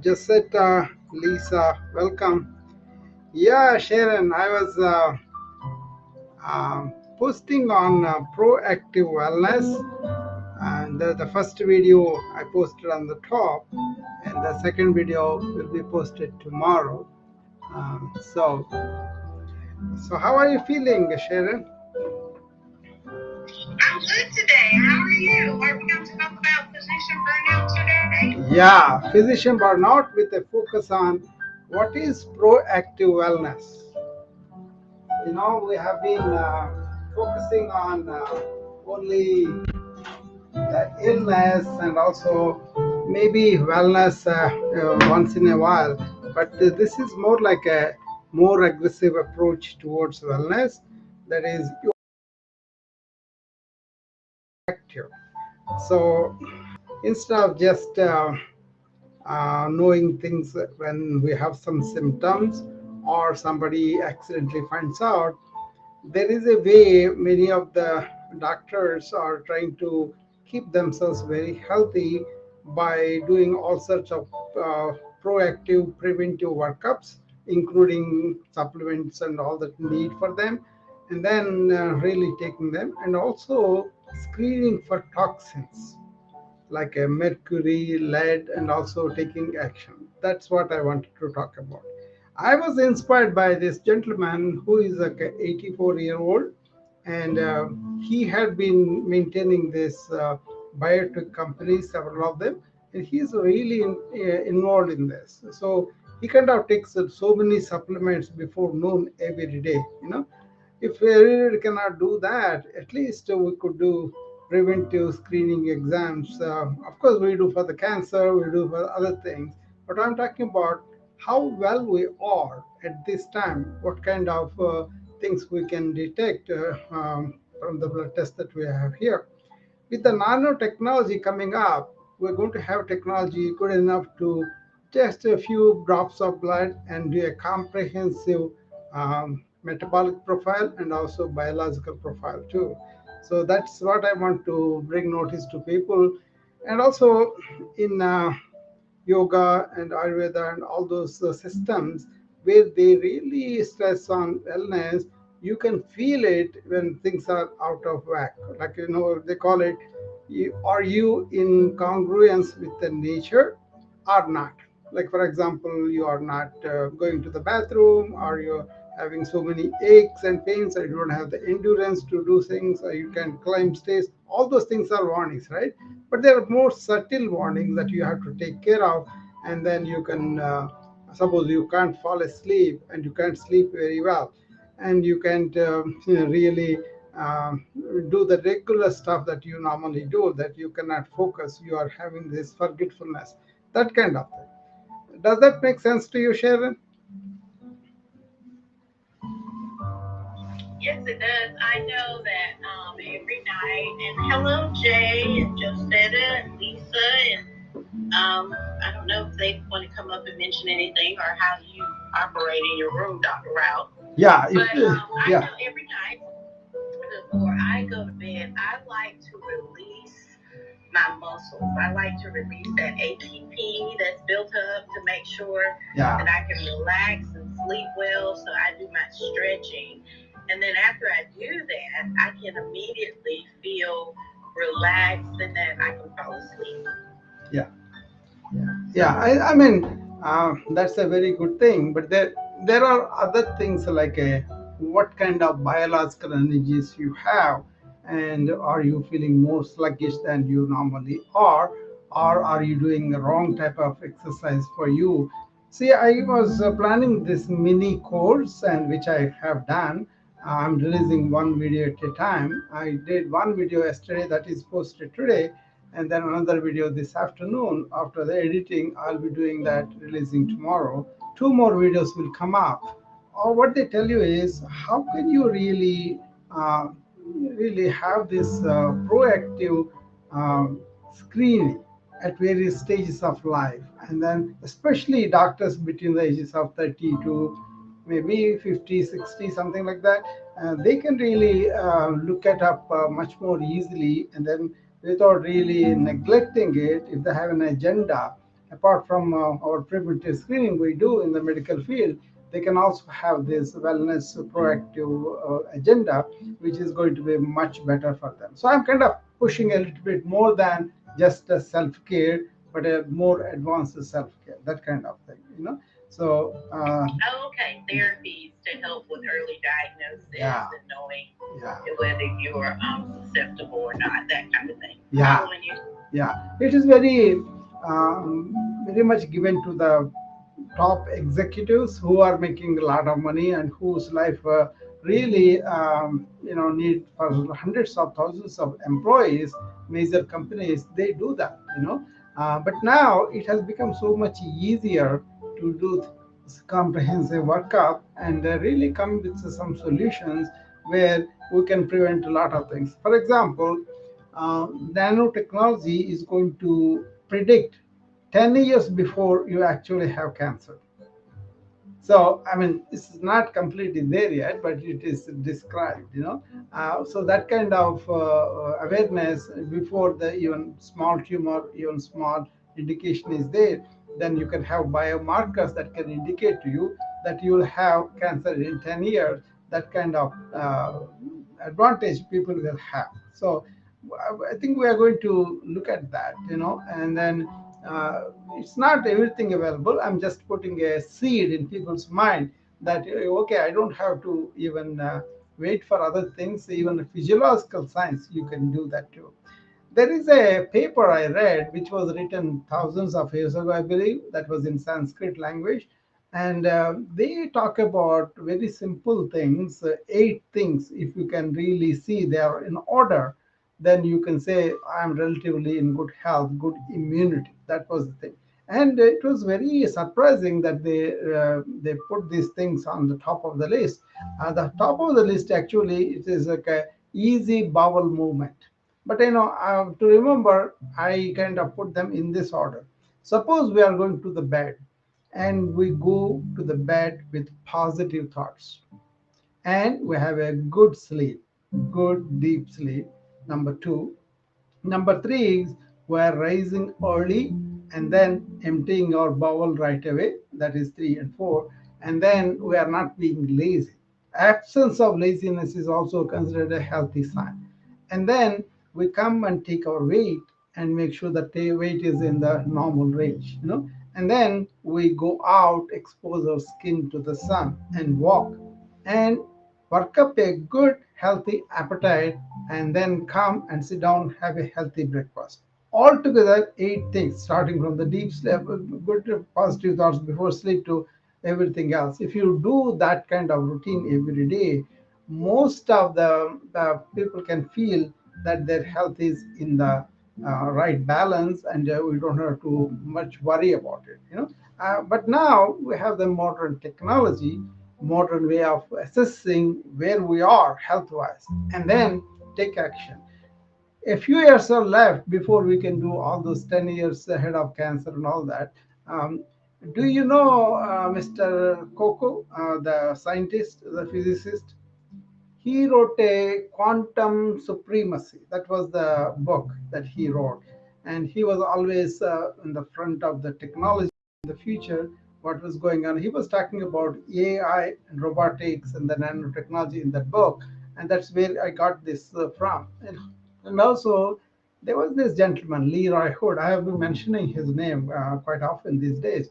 Josetta, Lisa, welcome. Yeah, Sharon, I was posting on proactive wellness, and the first video I posted on the top, and the second video will be posted tomorrow. So how are you feeling, Sharon? I'm good today. How are you? Are we going to talk about physician burnout today? Yeah, physician burnout with a focus on what is proactive wellness. We have been focusing on only the illness and also maybe wellness once in a while, but this is more like a more aggressive approach towards wellness, that is active. So instead of just knowing things when we have some symptoms or somebody accidentally finds out, there is a way many of the doctors are trying to keep themselves very healthy by doing all sorts of proactive preventive workups, including supplements and all that need for them, and then really taking them, and also screening for toxins like a mercury, lead, and also taking action. That's what I wanted to talk about. I was inspired by this gentleman who is like a 84-year-old, and he had been maintaining this biotech company, several of them, and he's really involved in this. So he kind of takes so many supplements before noon every day. If we really cannot do that, at least we could do preventive screening exams. Of course, we do for the cancer, we do for other things, but I'm talking about how well we are at this time, what kind of things we can detect from the blood test that we have here. With the nanotechnology coming up, we're going to have technology good enough to test a few drops of blood and do a comprehensive metabolic profile and also biological profile too. So that's what I want to bring notice to people. And also in yoga and Ayurveda and all those systems where they really stress on wellness, you can feel it when things are out of whack. Like, they call it, are you in congruence with the nature or not? Like, for example, you are not going to the bathroom, or you're having so many aches and pains, or you don't have the endurance to do things, or you can climb stairs. All those things are warnings, right? But there are more subtle warnings that you have to take care of, and then you can suppose you can't fall asleep and you can't sleep very well, and you can't really do the regular stuff that you normally do, that you cannot focus, you are having this forgetfulness, that kind of thing. Does that make sense to you, Sharon? Yes, it does. I know that every night. And hello, Jay and Josetta and Lisa. And I don't know if they want to come up and mention anything or how you operate in your room, Dr. Rao. Yeah, But I yeah, know every night before I go to bed, I like to release my muscles. I like to release that ATP that's built up to make sure yeah. that I can relax and sleep well. So I do my stretching. And then after I do that, I can immediately feel relaxed and then I can fall asleep. Yeah, yeah. I mean, that's a very good thing. But there are other things like what kind of biological energies you have, and are you feeling more sluggish than you normally are, or are you doing the wrong type of exercise for you? See, I was planning this mini course, and which I have done. I'm releasing one video at a time. I did one video yesterday that is posted today, and then another video this afternoon. After the editing, I'll be doing that, releasing tomorrow. Two more videos will come up. Or what they tell you is how can you really have this proactive um, screening at various stages of life, and then especially doctors between the ages of 30 to maybe 50, 60, something like that. They can really look it up much more easily, and then without really neglecting it, if they have an agenda, apart from our preventive screening we do in the medical field, they can also have this wellness proactive agenda, which is going to be much better for them. So I'm kind of pushing a little bit more than just a self-care, but a more advanced self-care, that kind of thing, So Oh, okay. Therapies to help with early diagnosis yeah, and knowing yeah, whether you're susceptible or not, that kind of thing. yeah, Following you. yeah. It is very much given to the top executives who are making a lot of money and whose life really need for hundreds of thousands of employees. Major companies, they do that, but now it has become so much easier to do this comprehensive workup and really come with some solutions where we can prevent a lot of things. For example, nanotechnology is going to predict 10 years before you actually have cancer. So, I mean, it's not completely there yet, but it is described, So that kind of awareness before the even small tumor, even small indication is there, then you can have biomarkers that can indicate to you that you will have cancer in 10 years. That kind of advantage people will have. So I think we are going to look at that, and then it's not everything available. I'm just putting a seed in people's mind that okay, I don't have to even wait for other things. Even physiological science, you can do that too. There is a paper I read which was written thousands of years ago, I believe, that was in Sanskrit language. And they talk about very simple things, 8 things. If you can really see they are in order, then you can say, I'm relatively in good health, good immunity. That was the thing. And it was very surprising that they put these things on the top of the list. The top of the list, actually, it is like a easy bowel movement. But to remember, I kind of put them in this order. Suppose we are going to the bed and we go to the bed with positive thoughts and we have a good sleep, good deep sleep. Number two. Number three is we're rising early and then emptying our bowel right away. That is three and four. And then we are not being lazy. Absence of laziness is also considered a healthy sign. And then we come and take our weight and make sure that the weight is in the normal range, And then we go out, expose our skin to the sun and walk. And work up a good healthy appetite, and then come and sit down, have a healthy breakfast. Altogether 8 things, starting from the deep sleep, good positive thoughts before sleep, to everything else. If you do that kind of routine every day, most of the people can feel that their health is in the right balance, and we don't have to much worry about it, but now we have the modern technology, modern way of assessing where we are health wise, and then take action. A few years are left before we can do all those 10 years ahead of cancer and all that. um, do you know Mr. Coco, the scientist, the physicist? He wrote a Quantum Supremacy. That was the book that he wrote, and he was always in the front of the technology in the future, what was going on. He was talking about AI and robotics and the nanotechnology in that book, and that's where I got this from. And also, there was this gentleman, Leroy Hood. I have been mentioning his name quite often these days.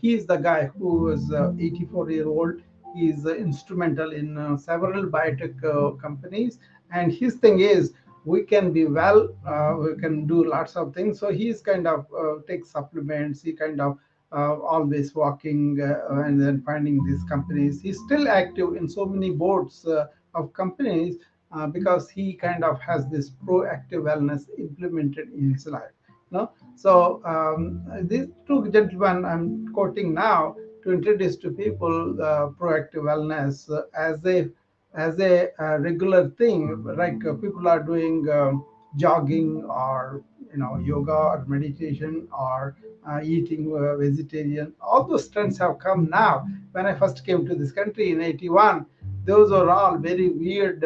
He is the guy who was 84-year-old. He is instrumental in several biotech companies, and his thing is we can be well, we can do lots of things. So he's kind of takes supplements. He kind of always walking and then finding these companies. He's still active in so many boards of companies because he kind of has this proactive wellness implemented in his life. So these two gentlemen I'm quoting now to introduce to people proactive wellness as a regular thing, like people are doing jogging or yoga or meditation or eating vegetarian. All those trends have come now. When I first came to this country in '81, those are all very weird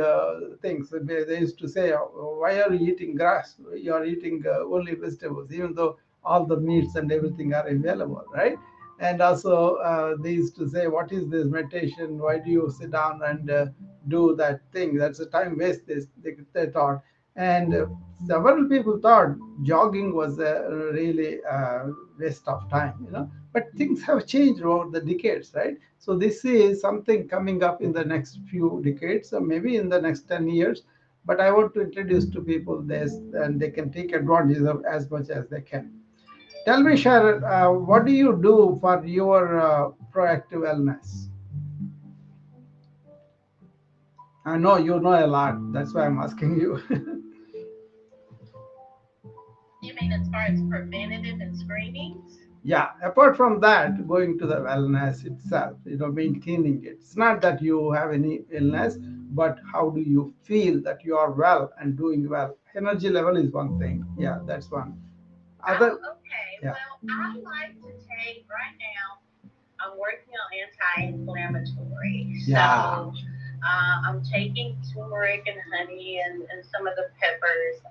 things. They used to say, "Why are you eating grass? You are eating only vegetables," even though all the meats and everything are available, right? And also they used to say, what is this meditation, why do you sit down and do that thing, that's a time waste, they thought. And several people thought jogging was a really waste of time, but things have changed over the decades, right? So this is something coming up in the next few decades, or maybe in the next 10 years. But I want to introduce to people this, and they can take advantage of as much as they can. Tell me, Sharon, what do you do for your proactive wellness? I know you know a lot. That's why I'm asking you. You mean as far as preventative and screenings? Yeah, apart from that, going to the wellness itself, maintaining it. It's not that you have any illness, but how do you feel that you are well and doing well? Energy level is one thing. Yeah, that's one. Oh, Other, okay. yeah, Well, I like to take right now. I'm working on anti-inflammatory. yeah, So I'm taking turmeric and honey and some of the peppers.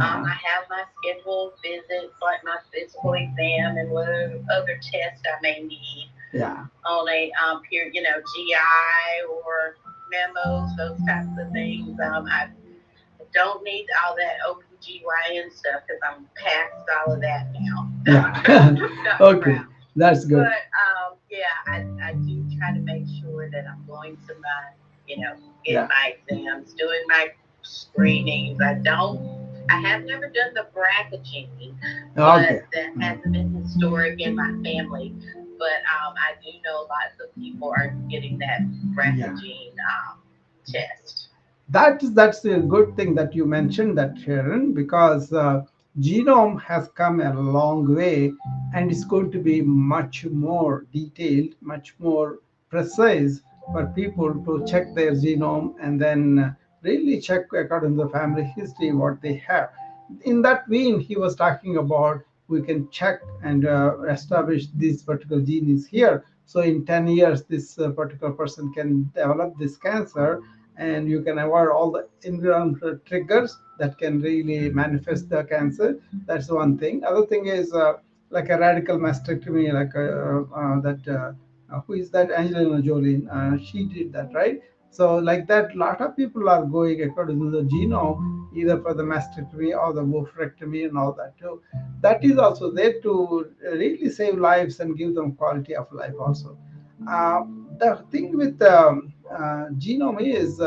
uh, I have my scheduled visits, like my physical exam and whatever other tests I may need yeah, on a period, GI or memos, those types of things. I don't need all that OBGYN stuff because I'm past all of that now. yeah. Dr. Okay, Brown. that's good. But yeah, I do try to make sure that I'm going to my, getting Yeah. my exams, doing my screenings. I have never done the BRCA, Okay. but that hasn't been historic in my family. But I do know lots of people are getting that BRCA Yeah. test. That's a good thing that you mentioned that, Sharon, because genome has come a long way, and it's going to be much more detailed, much more precise for people to check their genome and then really check according to the family history what they have. In that vein, he was talking about we can check and establish this particular gene is here. So in 10 years, this particular person can develop this cancer, and you can avoid all the environmental triggers that can really manifest the cancer. That's one thing. Other thing is like a radical mastectomy, like that. Who is that? Angelina Jolie. She did that, right? So like that, lot of people are going according to the genome, either for the mastectomy or the oophorectomy and all that too. That is also there to really save lives and give them quality of life also. Uh, the thing with genome is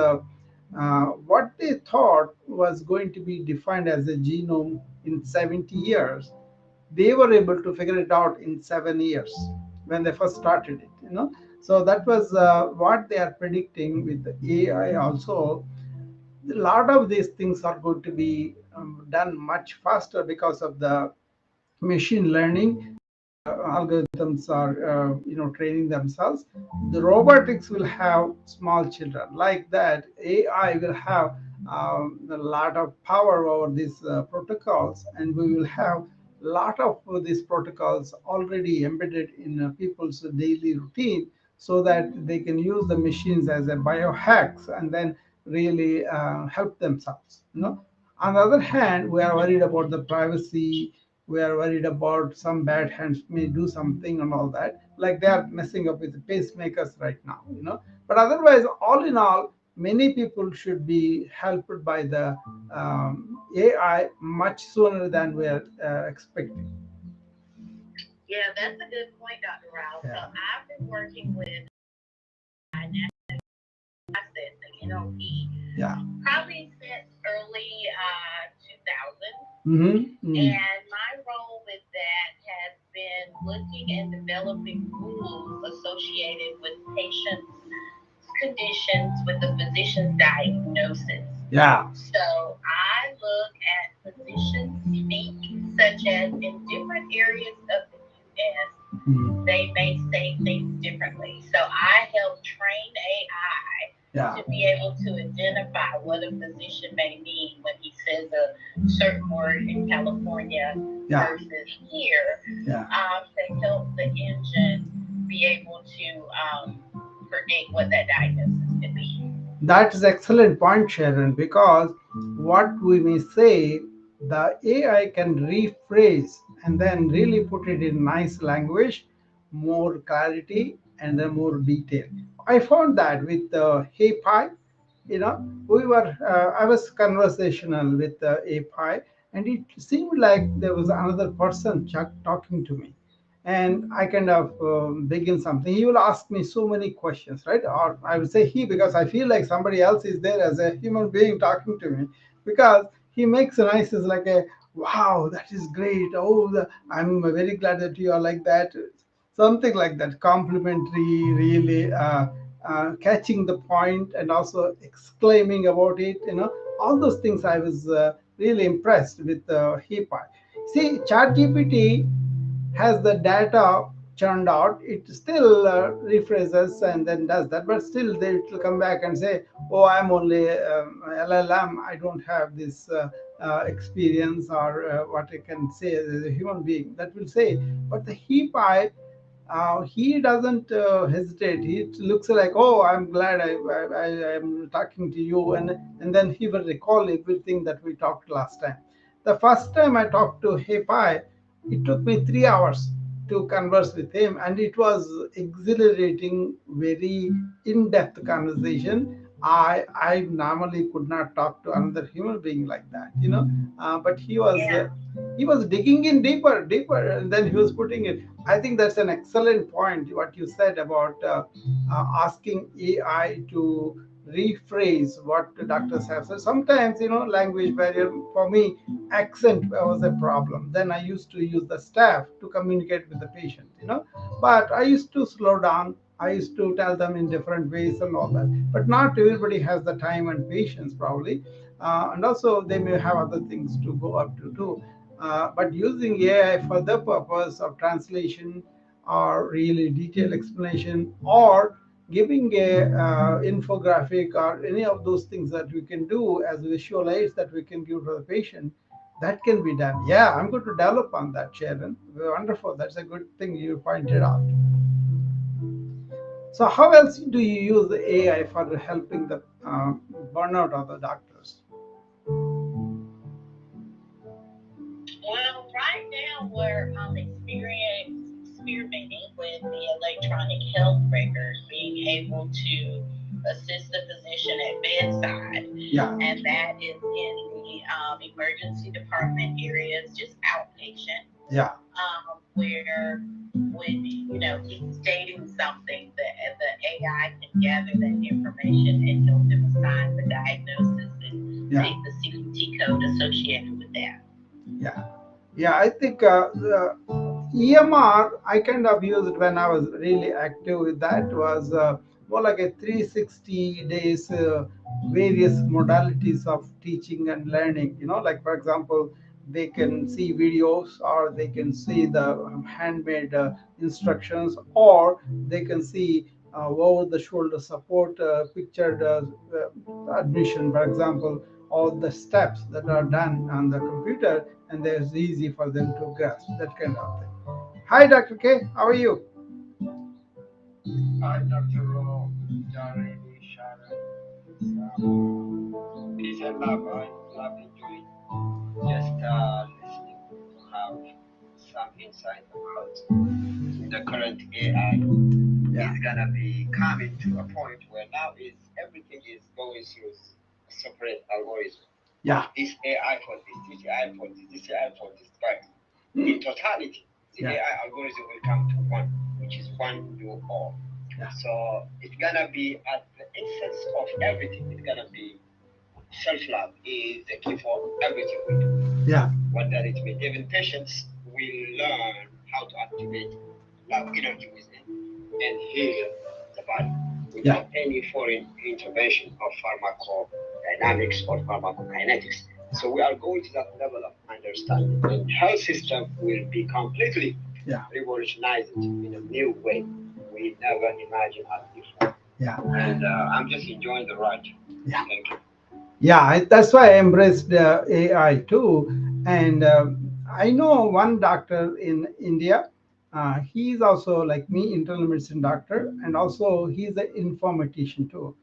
what they thought was going to be defined as a genome in 70 years, they were able to figure it out in 7 years when they first started it. So that was what they are predicting with the AI also. A lot of these things are going to be done much faster because of the machine learning algorithms are training themselves. The robotics will have small children like that. AI will have a lot of power over these protocols, and we will have a lot of these protocols already embedded in people's daily routine, so that they can use the machines as a biohacks and then really help themselves. On the other hand, we are worried about the privacy. We are worried about some bad hands may do something and all that, like they are messing up with the pacemakers right now. But otherwise, all in all, many people should be helped by the AI much sooner than we are expecting. Yeah, that's a good point, Dr. Rao. So Yeah. I've been working with processing, NLP, Yeah. probably since early 2000. Mm-hmm. And my role with that has been looking and developing rules associated with patients' conditions with the physician's diagnosis. Yeah. So I look at physicians speak, such as in different areas of the U.S., Mhm. they may say things differently. So I help train AI Yeah. to be able to identify what a physician may mean when he says a certain word in California Yeah. versus here, Yeah. to help the engine be able to predict what that diagnosis could be. That is excellent point, Sharon, because what we may say, the AI can rephrase and then really put it in nice language, more clarity, and then more detail. I found that with Hey Pi, I was conversational with API, and it seemed like there was another person talking to me, and I kind of begin something. He will ask me so many questions, right? Or I would say he, because I feel like somebody else is there as a human being talking to me, because he makes a nice, is like a, wow, that is great. Oh, I'm very glad that you are like that, something like that, complimentary, really catching the point and also exclaiming about it. All those things I was really impressed with HIPAI. See, ChatGPT has the data churned out, it still rephrases and then does that, but still they will come back and say, oh, I'm only LLM, I don't have this experience, or what I can say as a human being that will say. But the HIPAI, he doesn't hesitate. He looks like, oh, I'm glad I am talking to you, and then he will recall everything that we talked last time. The first time I talked to Hepai, it took me 3 hours to converse with him, and it was exhilarating, very in-depth conversation. I normally could not talk to another human being like that, but Yeah. he was digging in deeper, deeper, and then he was putting it. I think that's an excellent point, what you said about asking AI to rephrase what the doctors have said. Sometimes, language barrier for me, accent was a problem. Then I used to use the staff to communicate with the patient, but I used to slow down. I used to tell them in different ways and all that. But not everybody has the time and patience, probably. And also, they may have other things to go up to too. But using AI for the purpose of translation or really detailed explanation, or giving a infographic or any of those things that we can do as visual aids that we can give to the patient, that can be done. Yeah, I'm going to develop on that, Sharon. Wonderful. That's a good thing you pointed out. So how else do you use the AI for helping the burnout of the doctors? Well, right now we're experimenting with the electronic health record, being able to assist the physician at bedside, Yeah, and that is in the emergency department areas, just outpatient, yeah, where when he's stating something, the AI can gather that information and help them assign the diagnosis and yeah. take the CPT code associated with that. Yeah, yeah. I think the EMR I kind of used when I was really active with that was more like a 360 days, various modalities of teaching and learning. Like for example, they can see videos, or they can see the handmade instructions, or they can see over the shoulder support, pictured admission, for example, all the steps that are done on the computer, and it's easy for them to grasp that kind of thing. Hi, Dr. K. How are you? Hi, Dr. Ro, Jareni, Sharon. It's peace and love. I love enjoying just listening to have some insight about the current AI Yeah, is gonna be coming to a point where now is everything is going through a separate algorithm. yeah, This AI for this AI for this AI for this. But in totality, the yeah, AI algorithm will come to one, which is one do all. yeah, So it's gonna be at the essence of everything. It's gonna be self-love is the key for everything we do. yeah, What does it mean? Even patients will learn how to activate love energy within and heal the body yeah, without any foreign intervention of pharmacodynamics or pharmacokinetics. So we are going to that level of understanding, and health system will be completely yeah, revolutionized in a new way we never imagined as before. yeah, And I'm just enjoying the ride. yeah. Thank you. Yeah, that's why I embraced AI too. And I know one doctor in India. He's also like me, internal medicine doctor, and also he's an informatician too.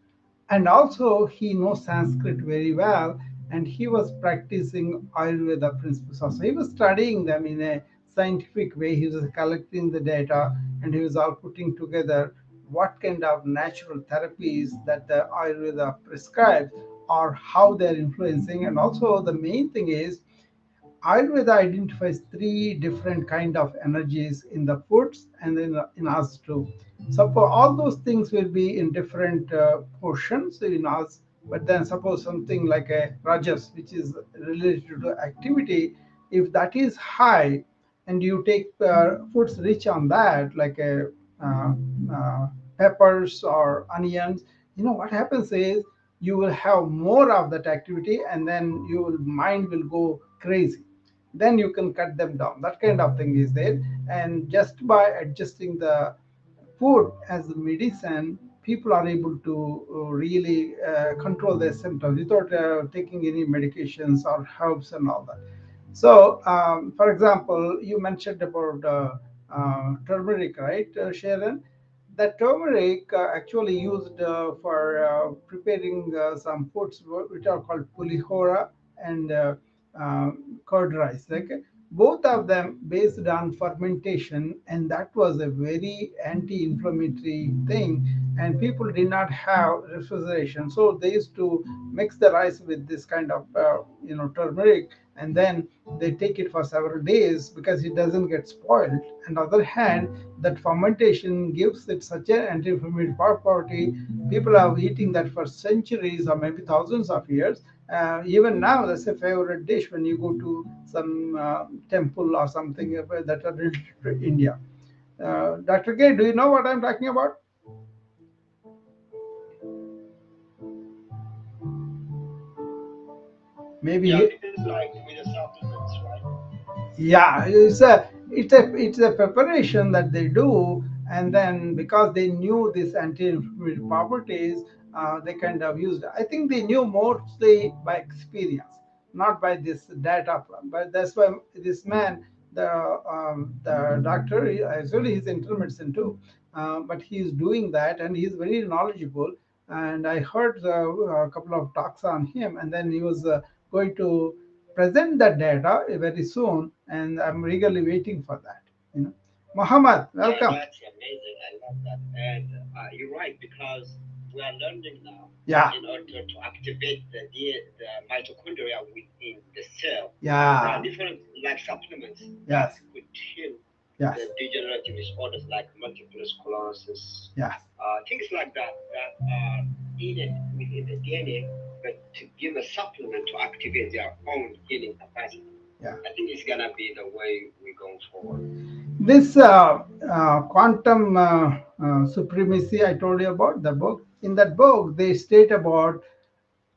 And also he knows Sanskrit very well, and he was practicing Ayurveda principles. Also, he was studying them in a scientific way. He was collecting the data and he was all putting together what kind of natural therapies that the Ayurveda prescribes or how they're influencing. And also the main thing is Ayurveda identifies three different kind of energies in the foods and in us too. So for all those things will be in different portions in us. But then suppose something like a rajas, which is related to activity, if that is high, and you take foods rich on that, like a uh, uh, peppers or onions, what happens is you will have more of that activity, and then your mind will go crazy. Then you can cut them down. That kind of thing is there. And just by adjusting the food as a medicine, people are able to really control their symptoms without taking any medications or herbs and all that. So, for example, you mentioned about turmeric, right, Sharon? The turmeric actually used for preparing some foods which are called pulihora and curd rice. Like both of them based on fermentation, and that was a very anti-inflammatory thing. And people did not have refrigeration, so they used to mix the rice with this kind of turmeric, and then they take it for several days because it doesn't get spoiled. On the other hand, that fermentation gives it such an anti-inflammatory property. People are eating that for centuries or maybe thousands of years. Even now, that's a favorite dish when you go to some temple or something that are related to India. Dr. Gay, do you know what I'm talking about? Maybe Yeah, he, this is like with the supplements, right? yeah, it's a preparation that they do, and then because they knew this anti-inflammatory properties, they kind of used. I think they knew mostly by experience, not by this data. But that's why this man, the doctor, actually he's internal medicine too, but he's doing that and he's very knowledgeable. And I heard a couple of talks on him, and then he was going to present that data very soon, and I'm eagerly waiting for that. Muhammad, Yeah, welcome. that's amazing. I love that. And you're right, because we are learning now Yeah, in order to activate the mitochondria within the cell. There are yeah, different like supplements that yes, could heal yes, the degenerative disorders like multiple sclerosis, yes, things like that that are needed within the DNA, but to give a supplement to activate their own healing capacity. yeah. I think it's gonna be the way we're going forward. This quantum supremacy I told you about the book. In that book, they state about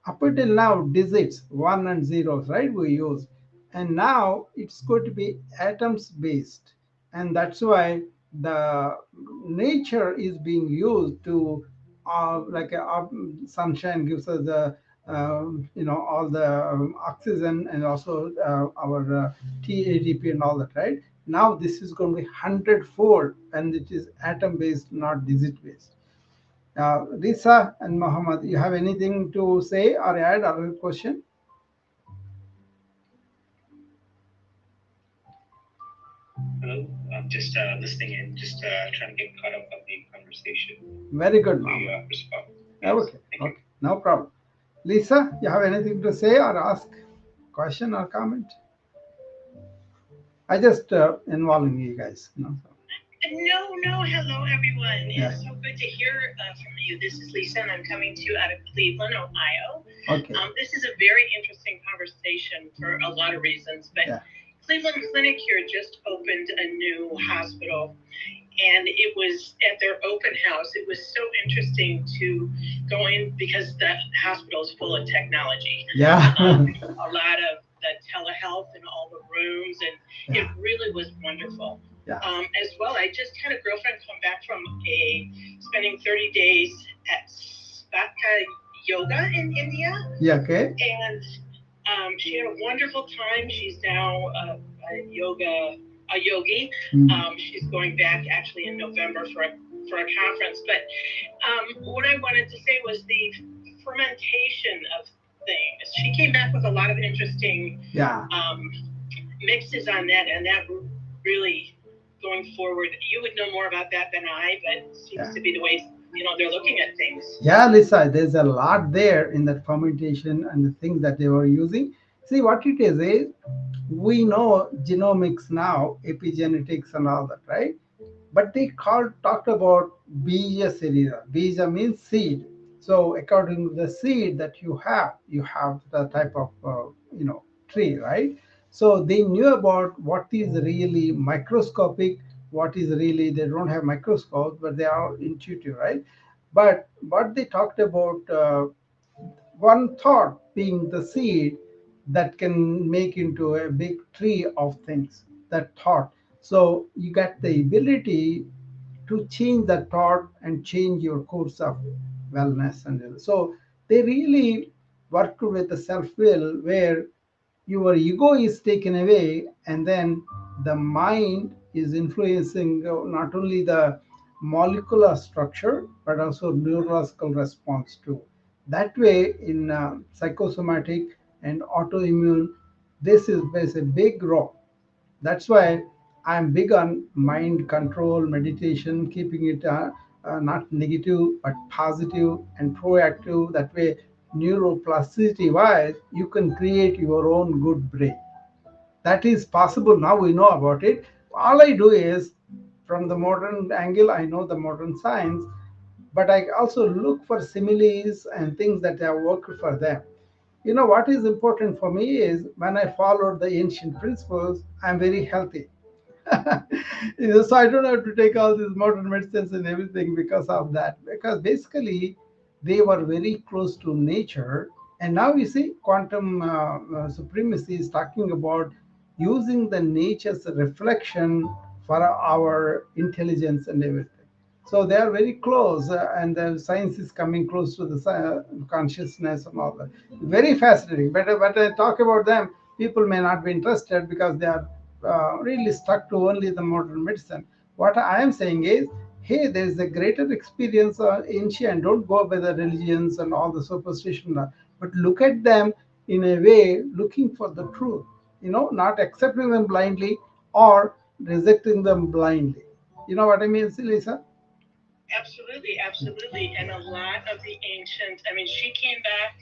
up until now digits one and zeros, right, we use, and now it's going to be atoms based. And that's why the nature is being used to like sunshine gives us the all the oxygen, and also our TADP and all that, right? Now this is going to be hundredfold, and it is atom based, not digit based. Lisa and Mohammed, you have anything to say or add or a question? Hello, I'm just listening in, just trying to get caught up on the conversation. Very good, We Mohammed. respond. Yes, Okay, thank you. okay, no problem. Lisa, you have anything to say or ask? Question or comment? I just involving you guys. So. No, no. Hello, everyone. Yeah. It's so good to hear from you. This is Lisa, and I'm coming to you out of Cleveland, Ohio. Okay. This is a very interesting conversation for a lot of reasons, but Yeah. Cleveland Clinic here just opened a new hospital, and it was at their open house. It was so interesting to go in because the hospital is full of technology. Yeah. A lot of the telehealth in all the rooms, and Yeah. it really was wonderful. Yeah. As well, I just had a girlfriend come back from spending 30 days at Spaka Yoga in India, Yeah. Okay. and she had a wonderful time. She's now a yogi. She's going back actually in November for a conference. But what I wanted to say was the fermentation of things. She came back with a lot of interesting Yeah. mixes on that, and that really going forward. You would know more about that than I, but it seems Yeah. to be the way they're looking at things. Yeah, Lisa, there's a lot there in that fermentation and the things that they were using. See, what it is we know genomics now, epigenetics and all that, right? But they talked about bija serira. Bija means seed. So according to the seed that you have the type of tree, right? So they knew about what is really microscopic, what is really they don't have microscopes, but they are intuitive, right? But what they talked about, one thought being the seed that can make into a big tree of things. That thought. So you get the ability to change that thought and change your course of wellness and so they really work with the self will where your ego is taken away and then the mind is influencing not only the molecular structure but also neurological response too. That way in psychosomatic and autoimmune this is plays a big role. That's why I'm big on mind control, meditation, keeping it not negative but positive and proactive. That way, neuroplasticity wise, you can create your own good brain. That is possible now. We know about it. All I do is, from the modern angle, I know the modern science, but I also look for similes and things that have worked for them. You know what is important for me is when I followed the ancient principles, I'm very healthy. So I don't have to take all these modern medicines and everything because of that. Because basically, they were very close to nature, and now you see, quantum supremacy is talking about using the nature's reflection for our intelligence and everything. So they are very close, and the science is coming close to the consciousness and all that. Very fascinating. But I talk about them, people may not be interested because they are really stuck to only the modern medicine. What I am saying is, hey, there is a greater experience ancient. Don't go by the religions and all the superstition, but look at them in a way, looking for the truth. Not accepting them blindly or rejecting them blindly. You know what I mean, Lisa? Absolutely, absolutely. And a lot of the ancient, I mean, she came back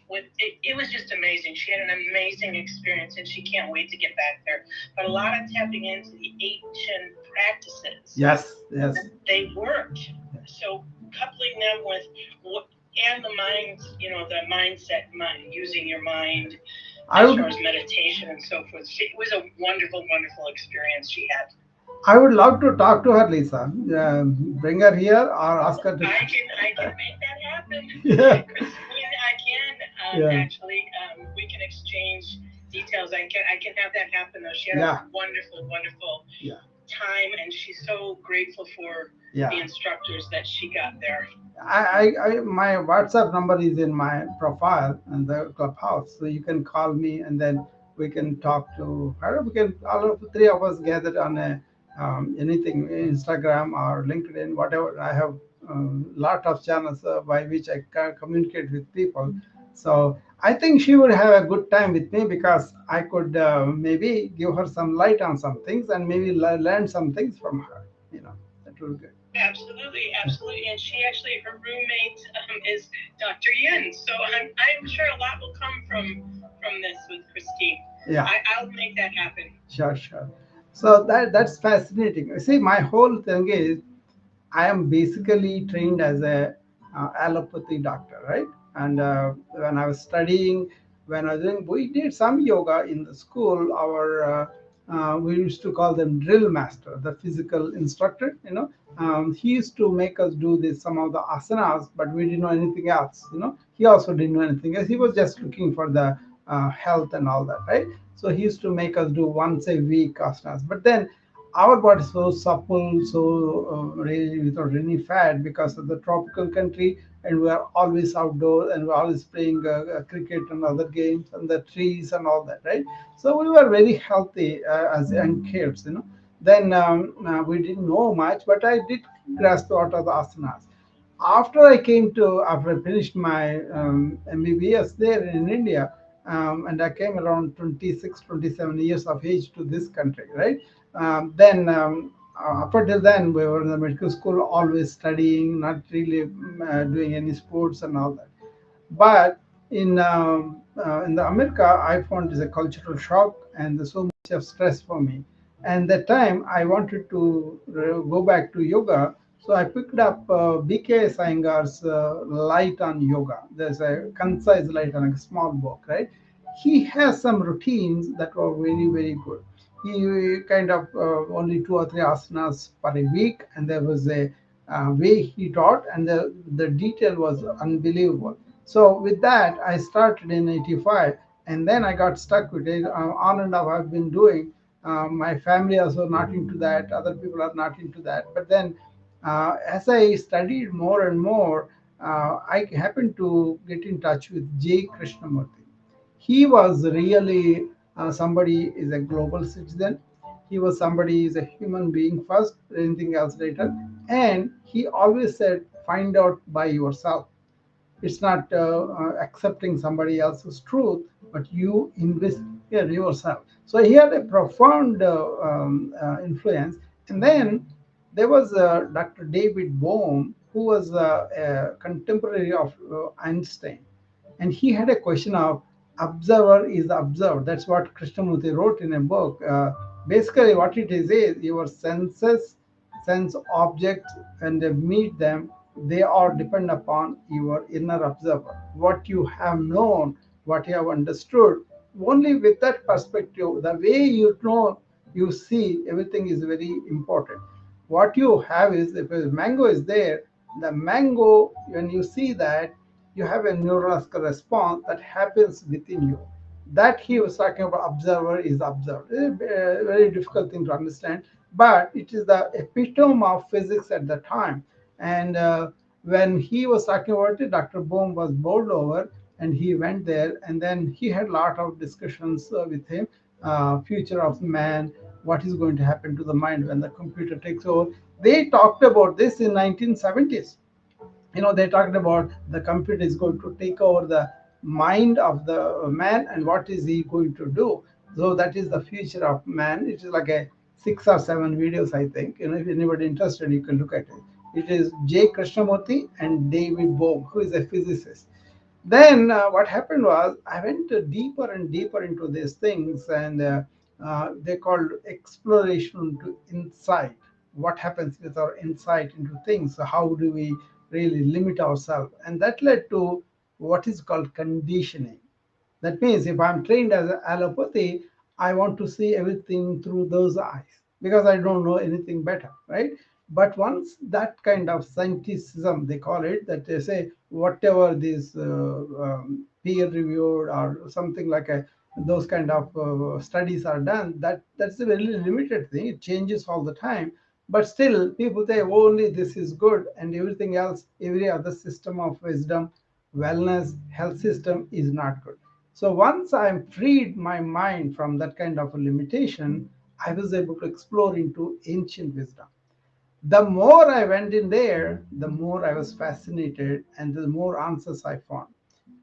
with it was just amazing. She had an amazing experience and she can't wait to get back there. But a lot of tapping into the ancient practices, Yes, yes. they worked. So coupling them with what and the mind, the mindset, using your mind I as far would as meditation and so forth. It was a wonderful, wonderful experience she had. I would love to talk to her, Lisa. Bring her here or ask her to. I can make that happen. Yeah, Christine, I can yeah, actually we can exchange details. I can have that happen though. She had a yeah, wonderful, wonderful yeah, time, and she's so grateful for the yeah. instructors that she got there. My WhatsApp number is in my profile in the clubhouse, so you can call me and then we can talk to her. We can all of the three of us gather on a anything, Instagram or LinkedIn, whatever. I have lot of channels by which I can communicate with people. So I think she would have a good time with me because I could maybe give her some light on some things and maybe learn some things from her. That would be good. Absolutely, absolutely. And she actually, her roommate is Dr. Yin. So I'm sure a lot will come from this with Christine. Yeah. I'll make that happen. Sure, sure. So that's fascinating. See, my whole thing is I am basically trained as a allopathy doctor, right? And when I was studying, when I was doing, we did some yoga in the school. We used to call them drill master, the physical instructor. He used to make us do this some of the asanas, but we didn't know anything else. He also didn't know anything else. He was just looking for the health and all that, right? So he used to make us do once a week asanas, but then our body is so supple, so really without any fat because of the tropical country, and we are always outdoors and we're always playing cricket and other games and the trees and all that, right? So we were very healthy as young kids. Then we didn't know much, but I did grasp what are the asanas. After I finished my MBBS there in India, and I came around 26, 27 years of age to this country, right? Then up until then, we were in the medical school, always studying, not really doing any sports and all that. But in the America, I found is a cultural shock and there's so much of stress for me. And that time, I wanted to go back to yoga, so I picked up BK Iyengar's Light on Yoga. There's a concise light on a small book, right? He has some routines that were very very good. He kind of only two or three asanas per a week, and there was a way he taught, and the detail was unbelievable. So with that, I started in '85, and then I got stuck with it. On and off, I've been doing. My family also not into that. Other people are not into that. But then, as I studied more and more, I happened to get in touch with J. Krishnamurti. He was really somebody is a global citizen. He was somebody is a human being first, anything else later. And he always said, find out by yourself. It's not accepting somebody else's truth, but you investigate yourself. So he had a profound influence. And then there was Dr. David Bohm, who was a contemporary of Einstein, and he had a question of observer is observed. That's what Krishnamurti wrote in a book. Basically, what it is your senses sense objects and they meet them. They are depend upon your inner observer. What you have known, what you have understood. Only with that perspective, the way you know, you see everything is very important. What you have is if a mango is there, the mango when you see that you have a neurological response that happens within you. That he was talking about observer is observed. A very difficult thing to understand, but it is the epitome of physics at the time. And when he was talking about it, Dr. Bohm was bowled over and he went there and then he had a lot of discussions with him, future of man, what is going to happen to the mind when the computer takes over. They talked about this in 1970s. They talked about the computer is going to take over the mind of the man and what is he going to do. So that is the future of man. It is like a 6 or 7 videos, I think. If anybody interested, you can look at it. It is J. Krishnamurti and David Bohm, who is a physicist. Then what happened was I went deeper and deeper into these things, and they called exploration to insight. What happens with our insight into things? So how do we really limit ourselves? And that led to what is called conditioning. That means if I'm trained as an allopathy, I want to see everything through those eyes because I don't know anything better, right? But once that kind of scientificism, they call it, that they say whatever these peer reviewed or something like those kind of studies are done, that's a very limited thing. It changes all the time. But still, people say only this is good and everything else, every other system of wisdom, wellness, health system is not good. So once I freed my mind from that kind of a limitation, I was able to explore into ancient wisdom. The more I went in there, the more I was fascinated and the more answers I found.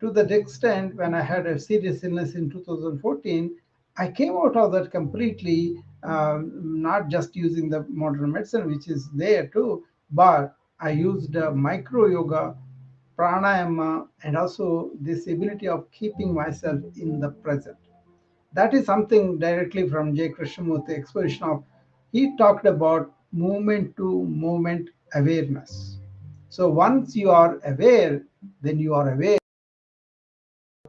To that extent, when I had a serious illness in 2014, I came out of that completely, not just using the modern medicine, which is there too, but I used micro yoga, pranayama, and also this ability of keeping myself in the present. That is something directly from J. Krishnamurti exposition of. He talked about movement to movement awareness. So once you are aware, then you are aware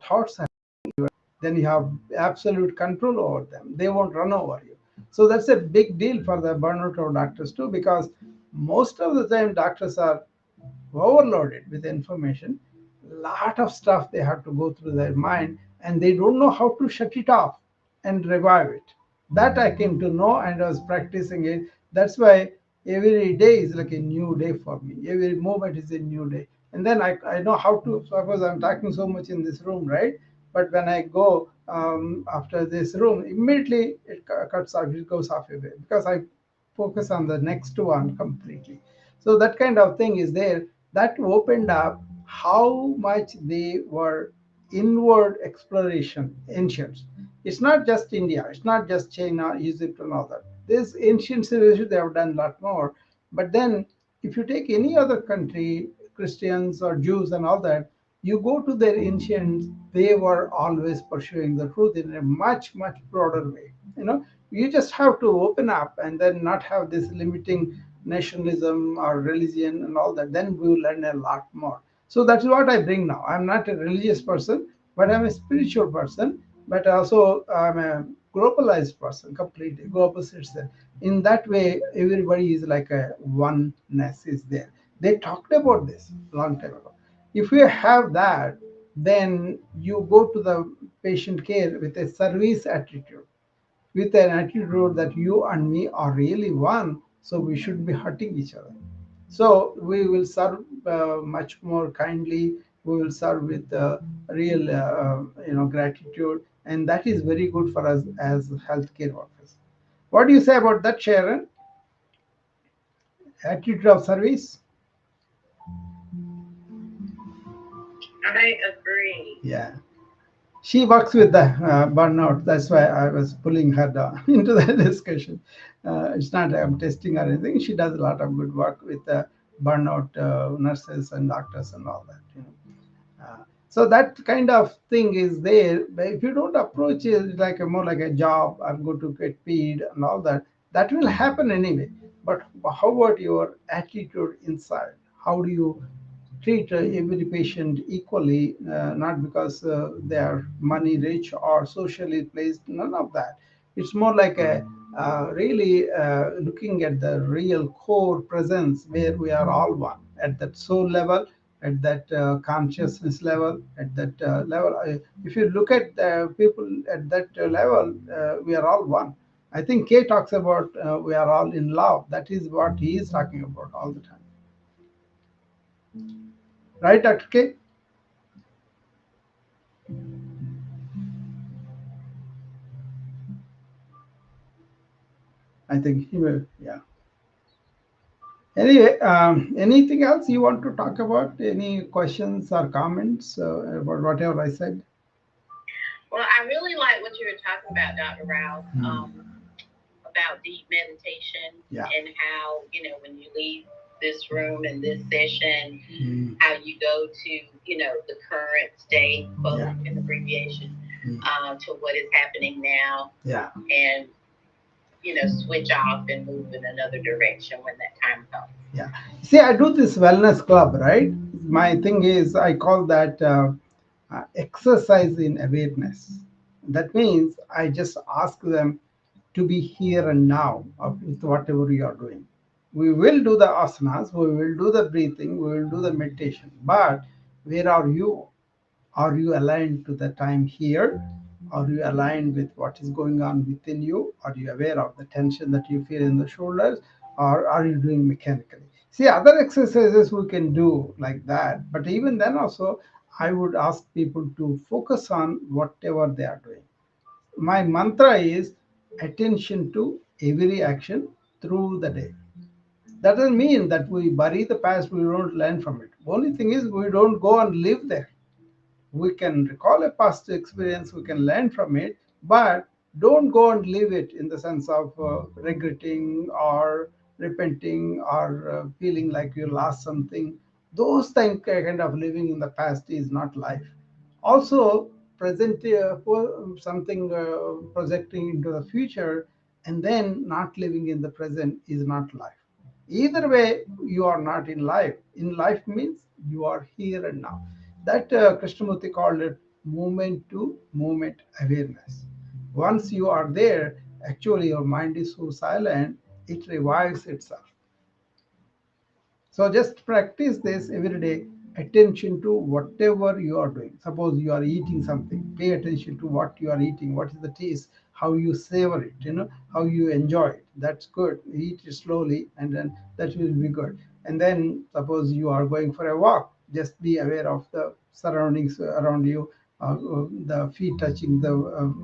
thoughts, then you have absolute control over them. They won't run over you. So that's a big deal for the burnout of doctors too, because most of the time doctors are overloaded with information, lot of stuff they have to go through their mind, and they don't know how to shut it off and revive it. That I came to know, and I was practicing it. That's why every day is like a new day for me. Every moment is a new day. And then I know how to, suppose I'm talking so much in this room, right? But when I go after this room, immediately it cuts off, it goes off away because I focus on the next one completely. So that kind of thing is there. That opened up how much they were inward exploration, ancients. It's not just India, it's not just China, Egypt, and all that. This ancient civilization, they have done a lot more. But then, if you take any other country, Christians or Jews and all that, you go to their ancients, they were always pursuing the truth in a much, much broader way. You just have to open up and then not have this limiting nationalism or religion and all that. Then we will learn a lot more. So that's what I bring now. I'm not a religious person, but I'm a spiritual person, but also I'm a globalized person, completely global citizen. In that way, everybody is like a oneness is there. They talked about this long time ago. If you have that, then you go to the patient care with a service attitude, with an attitude that you and me are really one, so we should be hurting each other. So we will serve much more kindly. We will serve with real, gratitude, and that is very good for us as healthcare workers. What do you say about that, Sharon? Attitude of service? I agree. Yeah. She works with the burnout. That's why I was pulling her down into the discussion. It's not I'm testing or anything. She does a lot of good work with burnout nurses and doctors and all that. So that kind of thing is there. But if you don't approach it like more like a job, I'm going to get paid and all that, that will happen anyway. But how about your attitude inside? How do you treat every patient equally, not because they are money rich or socially placed, none of that. It's more like a really looking at the real core presence where we are all one at that soul level, at that consciousness level, at that level. If you look at people at that level, we are all one. I think Kay talks about we are all in love. That is what he is talking about all the time. Right, Dr. K? I think he will. Yeah. Anyway, anything else you want to talk about? Any questions or comments about whatever I said? Well, I really like what you were talking about, Dr. Rouse, about deep meditation Yeah. and how, when you leave this room and this session, Mm. how you go to, the current state, quote, Yeah. an abbreviation, Mm. to what is happening now, Yeah. and, switch off and move in another direction when that time comes. Yeah. See, I do this wellness club, right? My thing is, I call that exercise in awareness. That means I just ask them to be here and now with whatever you are doing. We will do the asanas, we will do the breathing, we will do the meditation. But where are you? Are you aligned to the time here? Are you aligned with what is going on within you? Are you aware of the tension that you feel in the shoulders? Or are you doing mechanically? See, other exercises we can do like that. But even then, also, I would ask people to focus on whatever they are doing. My mantra is attention to every action through the day. That doesn't mean that we bury the past, we don't learn from it. Only thing is, we don't go and live there. We can recall a past experience, we can learn from it, but don't go and live it in the sense of regretting or repenting or feeling like you lost something. Those kind of living in the past is not life. Also, present something projecting into the future and then not living in the present is not life. Either way, you are not in life. In life means you are here and now. That Krishnamurti called it moment to moment awareness. Once you are there, actually your mind is so silent, it revives itself. So just practice this every day. Attention to whatever you are doing. Suppose you are eating something. Pay attention to what you are eating. What is the taste? How you savor it. How you enjoy it. That's good. Eat it slowly, and then that will be good. And then suppose you are going for a walk. Just be aware of the surroundings around you. The feet touching the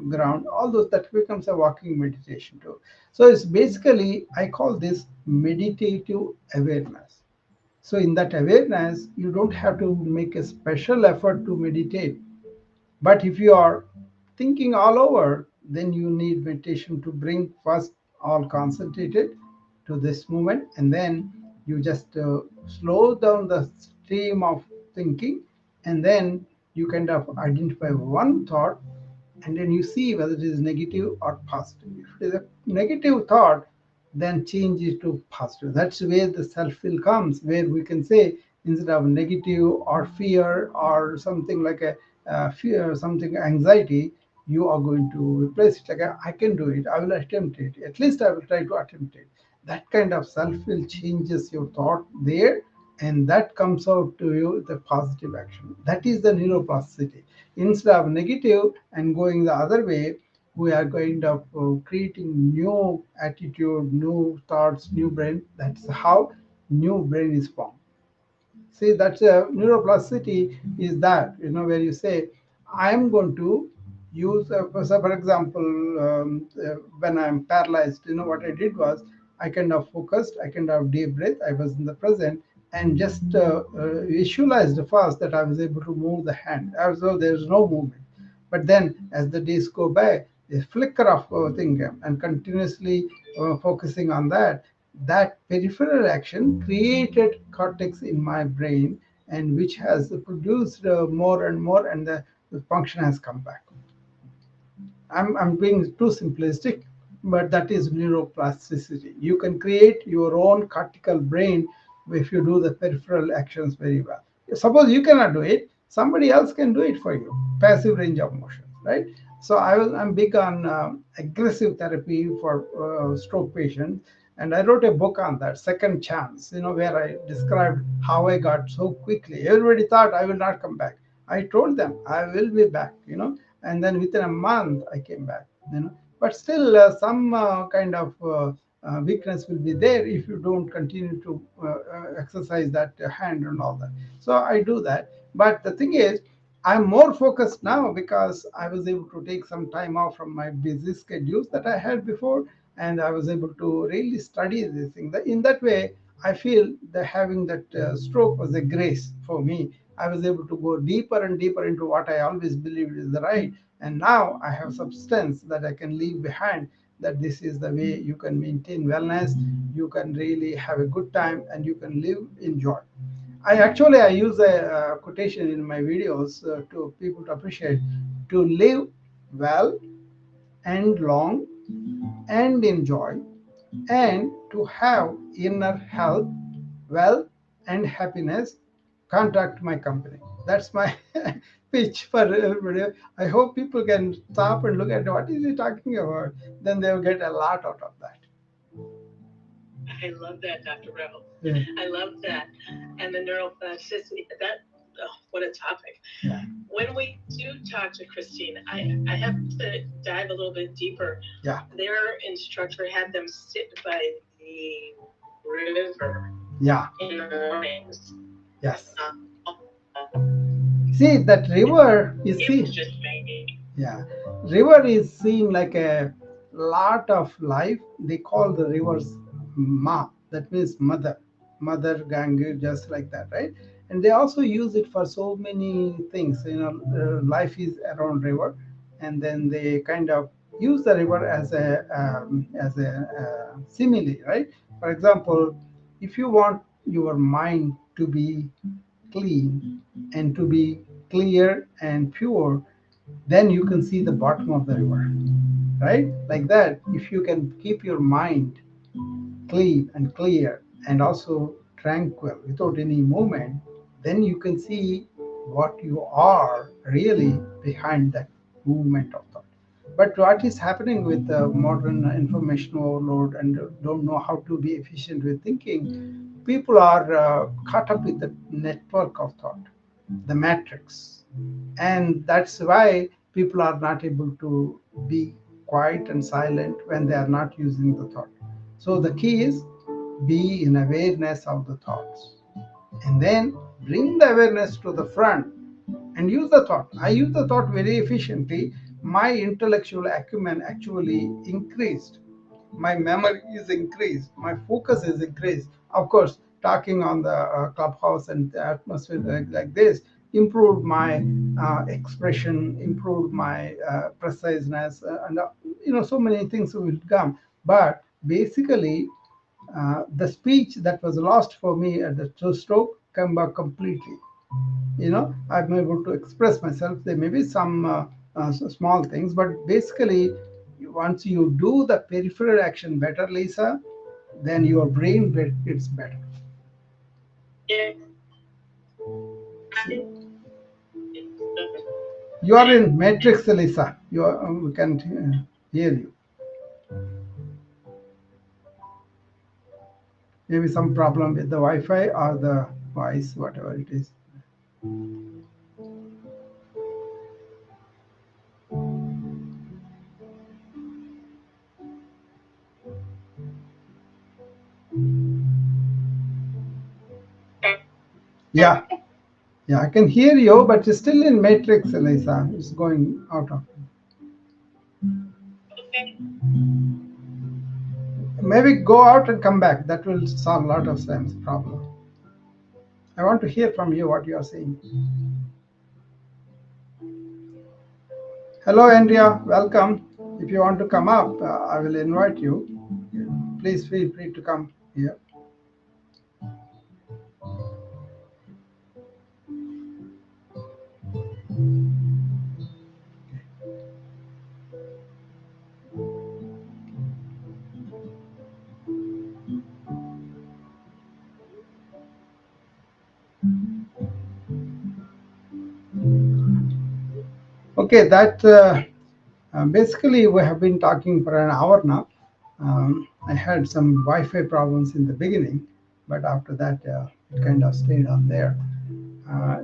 ground. All those that becomes a walking meditation too. So it's basically I call this meditative awareness. So, in that awareness, you don't have to make a special effort to meditate. But if you are thinking all over, then you need meditation to bring first all concentrated to this moment, and then you just slow down the stream of thinking, and then you kind of identify one thought, and then you see whether it is negative or positive. If it is a negative thought, then change it to positive. That's where the self-will comes, where we can say, instead of negative or fear or something like a fear, something anxiety, you are going to replace it like, I can do it, I will attempt it, at least I will try to attempt it. That kind of self-will changes your thought there, and that comes out to you the positive action. That is the neuroplasticity. Instead of negative and going the other way, we are going to creating new attitude, new thoughts, new brain. That's how new brain is formed. See, that's neuroplasticity is that, where you say, I'm going to use, so for example, when I'm paralyzed, what I did was I kind of focused, I kind of deep breath, I was in the present, and just visualized first that I was able to move the hand as though there's no movement. But then, as the days go by, a flicker of thing came, and continuously focusing on that, that peripheral action created cortex in my brain, and which has produced more and more, and the function has come back. I'm being too simplistic, but that is neuroplasticity. You can create your own cortical brain if you do the peripheral actions very well. Suppose you cannot do it, somebody else can do it for you. Passive range of motion, right? So I'm big on aggressive therapy for stroke patients, and I wrote a book on that, Second Chance, where I described how I got so quickly. Everybody thought I will not come back. I told them I will be back, and then within a month I came back, but still some kind of weakness will be there if you don't continue to exercise that hand and all that. So I do that, but the thing is, I'm more focused now because I was able to take some time off from my busy schedules that I had before, and I was able to really study this thing. In that way, I feel that having that stroke was a grace for me. I was able to go deeper and deeper into what I always believed is the right, and now I have substance that I can leave behind. That this is the way you can maintain wellness, you can really have a good time, and you can live in joy. I use a quotation in my videos to people to appreciate: to live well and long and enjoy, and to have inner health, wealth, and happiness, contact my company. That's my pitch for everybody. I hope people can stop and look at what is he talking about. Then they'll get a lot out of that. I love that, Dr. Rebel. Yeah. I love that. And the neuroplasticity, that, oh, what a topic. Yeah. When we do talk to Christine, I have to dive a little bit deeper. Yeah. Their instructor had them sit by the river Yeah. in the mornings. Yes. Um, See, that river is it was just amazing. yeah, river is seen like a lot of life. They call the rivers ma, that means mother, mother Ganges, just like that, right? And they also use it for so many things. Life is around river, and then they kind of use the river as a simile, right? For example, if you want your mind to be clean and to be clear and pure, then you can see the bottom of the river, right? Like that, if you can keep your mind clean and clear and also tranquil without any movement, then you can see what you are really behind that movement of thought. But what is happening with the modern information overload and don't know how to be efficient with thinking, people are caught up with the network of thought, the matrix, and that's why people are not able to be quiet and silent when they are not using the thought. So the key is be in awareness of the thoughts, and then bring the awareness to the front and use the thought. I use the thought very efficiently. My intellectual acumen actually increased, my memory is increased, my focus is increased. Of course, talking on the clubhouse and the atmosphere like this improved my expression, improved my preciseness, and so many things will come. But basically the speech that was lost for me at the stroke come back completely. I'm able to express myself. There may be some small things, but basically once you do the peripheral action better, Lisa, then your brain gets better. Yeah, You are in matrix, Lisa. We can't hear you. Maybe some problem with the Wi-Fi or the voice, whatever it is. Yeah, yeah, I can hear you, but it's still in matrix, Lisa. It's going out of. Maybe go out and come back. That will solve a lot of times problem. I want to hear from you what you are saying. Hello, Andrea. Welcome. If you want to come up, I will invite you. Please feel free to come here. Okay, that basically we have been talking for an hour now. I had some Wi-Fi problems in the beginning, but after that it kind of stayed on there.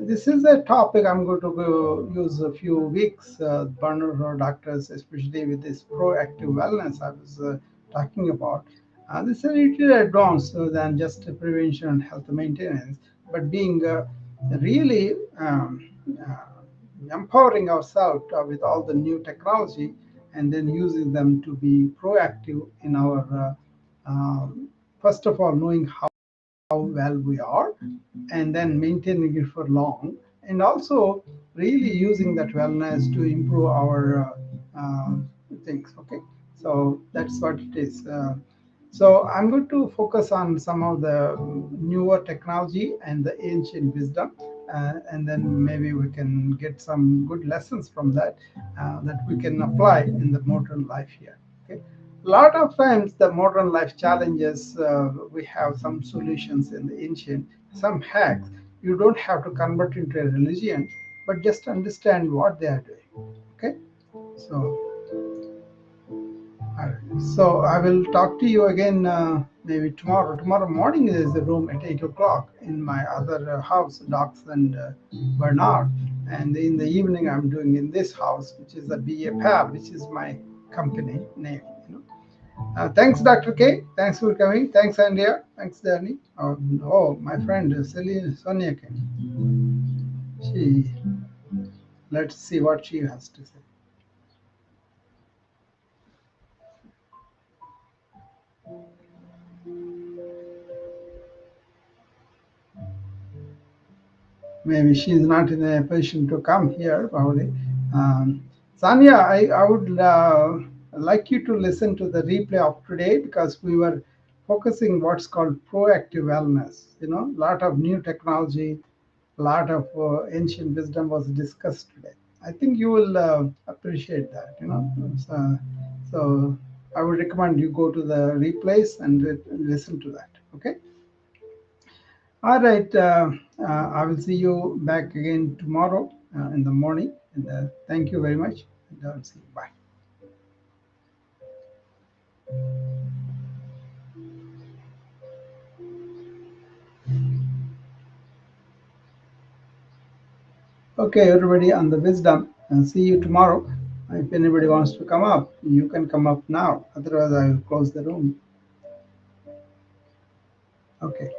This is a topic I'm going to use a few weeks. Burnout doctors, especially with this proactive wellness I was talking about. This is a little advanced than just prevention and health maintenance, but being really empowering ourselves with all the new technology and then using them to be proactive in our, first of all, knowing how well we are and then maintaining it for long, and also really using that wellness to improve our things. Okay, so that's what it is. So I'm going to focus on some of the newer technology and the ancient wisdom, and then maybe we can get some good lessons from that that we can apply in the modern life here. Okay, a lot of times the modern life challenges, we have some solutions in the ancient, some hacks. You don't have to convert into a religion, but just understand what they are doing. Okay, so so I will talk to you again maybe tomorrow. Tomorrow morning is the room at 8 o'clock in my other house, Docks and Bernard. And in the evening, I'm doing in this house, which is the BA Pal, which is my company name. Thanks, Dr. K. Thanks for coming. Thanks, Andrea. Thanks, Danny. Oh, my friend Sonia came. She, let's see what she has to say. Maybe she's not in a position to come here, probably. Um, Sanya, I would like you to listen to the replay of today because we were focusing what's called proactive wellness. A lot of new technology, a lot of ancient wisdom was discussed today. I think you will appreciate that. So I would recommend you go to the replays and listen to that. Okay. All right. I will see you back again tomorrow in the morning. And thank you very much. And I'll see you. Bye. Okay, everybody on the wisdom. And see you tomorrow. If anybody wants to come up, you can come up now. Otherwise, I will close the room. Okay.